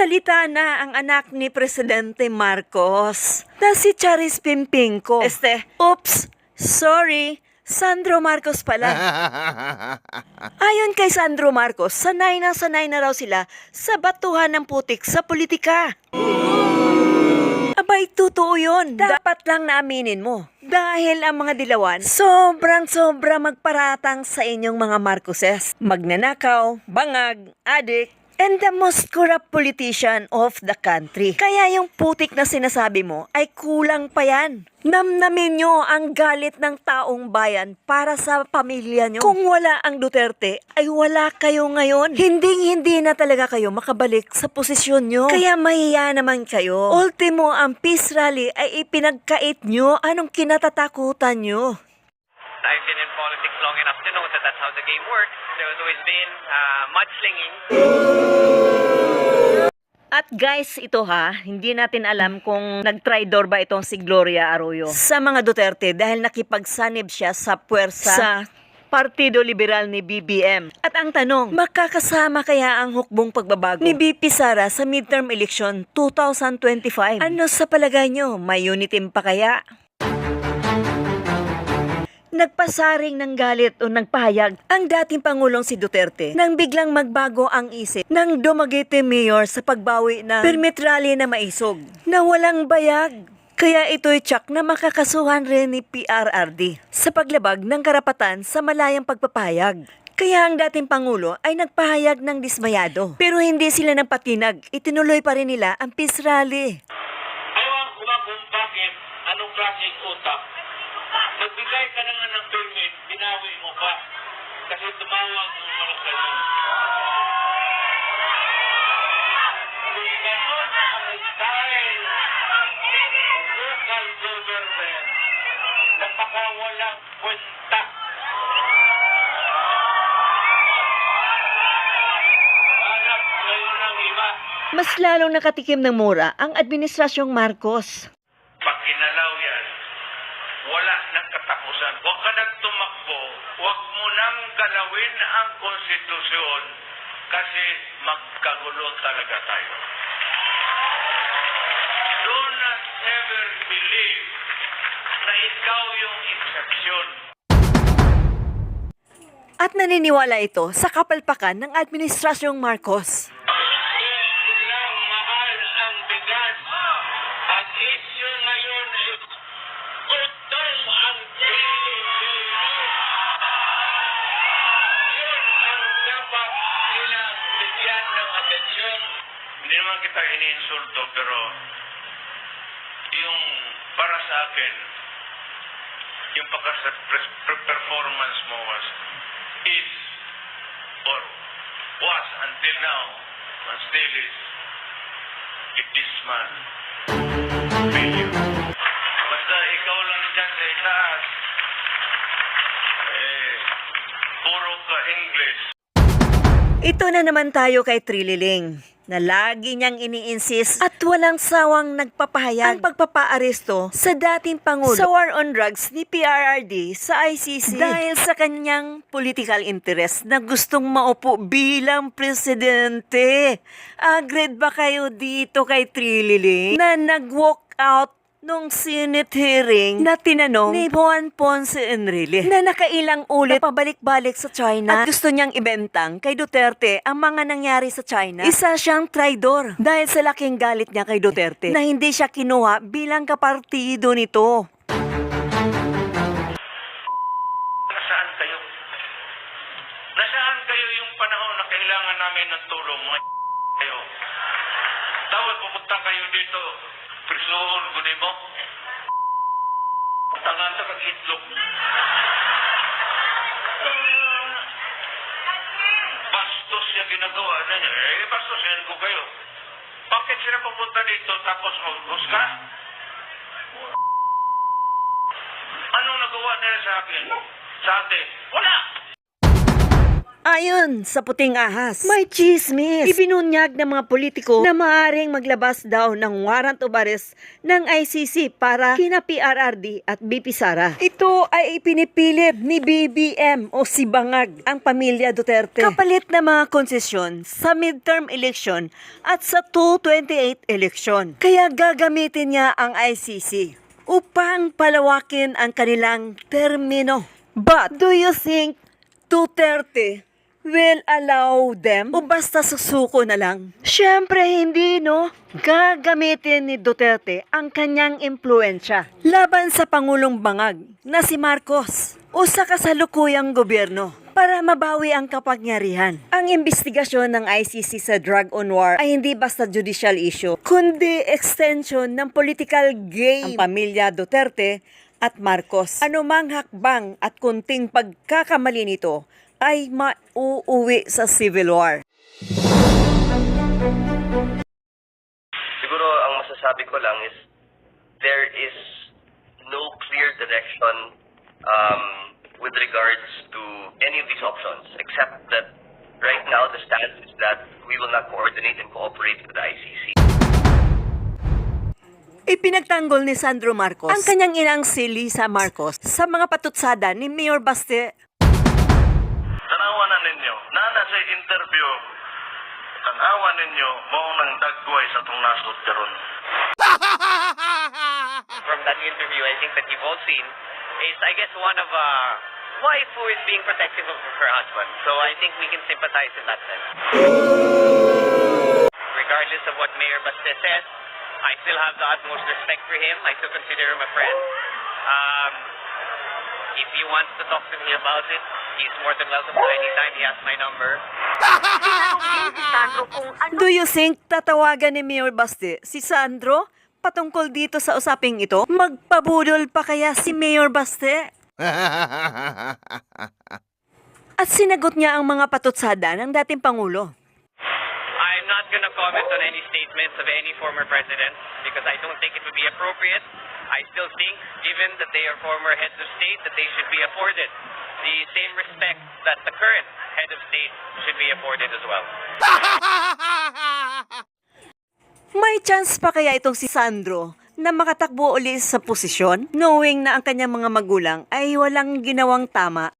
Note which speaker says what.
Speaker 1: Nagsalita na ang anak ni Presidente Marcos na si Charis Pimpingco. Oops, sorry, Sandro Marcos pala. Ayon kay Sandro Marcos, sanay na raw sila sa batuhan ng putik sa politika. Abay, totoo yun. Dapat lang naaminin mo. Dahil ang mga dilawan, sobrang magparatang sa inyong mga Marcoses. Magnanakaw, bangag, adik, and the most corrupt politician of the country. Kaya yung putik na sinasabi mo ay kulang pa yan. Namnamin nyo ang galit ng taong bayan para sa pamilya nyo. Kung wala ang Duterte, ay wala kayo ngayon. Hindi na talaga kayo makabalik sa posisyon nyo. Kaya mahiya naman kayo. Ultimo, ang peace rally ay ipinagkait nyo. Anong kinatatakutan nyo?
Speaker 2: I've been in politics long enough to know that that's how the game works. There's always been mudslinging.
Speaker 1: At guys, ito hindi natin alam kung nag-tridor ba itong si Gloria Arroyo sa mga Duterte dahil nakipagsanib siya sa puwersa sa Partido Liberal ni BBM. At ang tanong, makakasama kaya ang hukbong pagbabago ni BP Sara sa midterm election 2025? Ano sa palagay nyo? May unitim pa kaya? Nagpasaring ng galit o nagpahayag ang dating Pangulong si Duterte nang biglang magbago ang isip ng Dumaguete Mayor sa pagbawi ng permit rally na maisog na walang bayag. Kaya ito'y tsak na makakasuhan rin ni PRRD sa paglabag ng karapatan sa malayang pagpapahayag. Kaya ang dating Pangulo ay nagpahayag ng dismayado. Pero hindi sila ng patinag, itinuloy pa rin nila ang peace rally.
Speaker 3: Ewan ko ba kung bakit, anong klaseng utak? Nagbigay ka naman ng permit, binawi mo pa. Kasi tumawag ng mga kayo. Kung gano'n ang style ng local government, napakawalang kwenta. Hanap kayo ng iba.
Speaker 1: Mas lalong nakatikim ng mura ang Administrasyong Marcos.
Speaker 3: Pag ginalaw yan, wala nang katapusan. Huwag ka nang tumakbo. Huwag mo nang galawin ang konstitusyon kasi magkagulo talaga tayo. Do not ever believe na ikaw yung exception.
Speaker 1: At naniniwala ito sa kapalpakan ng Administrasyong Marcos.
Speaker 3: Lang mahal ang bigas. Ang issue ngayon ay gutom ang Pilipino. Yun ang dapat nilang bigyan ng atensyon. Hindi naman kita iniinsulto pero yung para sa akin, yung performance mo is or was until now and still is if this man failure. Basta ikaw lang dyan sa itaas, puro ka English.
Speaker 1: Ito na naman tayo kay Trililing na lagi niyang ini-insist at walang sawang nagpapahayag ang pagpapaaresto sa dating Pangulo sa war on drugs ni PRRD sa ICC dahil sa kanyang political interest na gustong maupo bilang presidente. Agreed ba kayo dito kay Trililing na nag-walk out nung Senate hearing na tinanong ni Juan Ponce Enrile na nakailang ulit pabalik-balik sa China at gusto niyang ibentang kay Duterte ang mga nangyari sa China? Isa siyang traidor dahil sa laking galit niya kay Duterte na hindi siya kinuha bilang kapartido nito.
Speaker 3: Nasaan kayo? Nasaan kayo yung panahon na kailangan namin ng tulong? Mga kayo. Tawag pupunta kayo dito. Prisuhon, kunin mo. Tangan sa kag-itlog. Bastos yung ginagawa na niya. Bastos yan ko kayo. Bakit sila pupunta dito tapos mag-hus ka? Anong nagawa nila sa akin? Sa atin? Wala!
Speaker 1: Ayon sa Puting Ahas, may chismis. Ibinunyag ng mga politiko na maaaring maglabas daw ng warrant of arrest ng ICC para kina PRRD at BP Sara. Ito ay ipinipilit ni BBM o si Bangag ang pamilya Duterte kapalit na mga konsesyon sa midterm election at sa 228 election. Kaya gagamitin niya ang ICC upang palawakin ang kanilang termino. But do you think Duterte will allow them o basta susuko na lang? Siyempre hindi, no? Gagamitin ni Duterte ang kanyang impluensya laban sa Pangulong Bangag na si Marcos o sa kasalukuyang gobyerno para mabawi ang kapangyarihan. Ang investigasyon ng ICC sa drug on war ay hindi basta judicial issue, kundi extension ng political game ang pamilya Duterte at Marcos. Anumang hakbang at kunting pagkakamali nito ay mauuwi sa civil war.
Speaker 4: Siguro ang masasabi ko lang is there is no clear direction with regards to any of these options, except that right now the stance is that we will not coordinate and cooperate with the ICC.
Speaker 1: Ipinagtanggol ni Sandro Marcos ang kanyang inang si Lisa Marcos sa mga patutsada ni Mayor Baste.
Speaker 3: Tanawa na ninyo, nana sa interview, tanawa ninyo, maong nang dagway sa itong nasod karon.
Speaker 2: From that interview, I think that you've all seen, is I guess one of a wife who is being protective of her husband. So I think we can sympathize in that sense. Regardless of what Mayor Baste says, I still have the utmost respect for him. I still consider him a friend. If he wants to talk to me about it, he's more than welcome to anytime. He has my number.
Speaker 1: Do you think tatawagan ni Mayor Baste si Sandro patungkol dito sa usaping ito? Magpabudol pa kaya si Mayor Baste? At sinagot niya ang mga patutsada ng dating Pangulo.
Speaker 2: I'm not going to comment on any statements of any former president because I don't think it would be appropriate. I still think, given that they are former heads of state, that they should be afforded the same respect that the current head of state should be afforded as well.
Speaker 1: May chance pa kaya itong si Sandro na makatakbo ulit sa posisyon, knowing na ang kanyang mga magulang ay walang ginawang tama?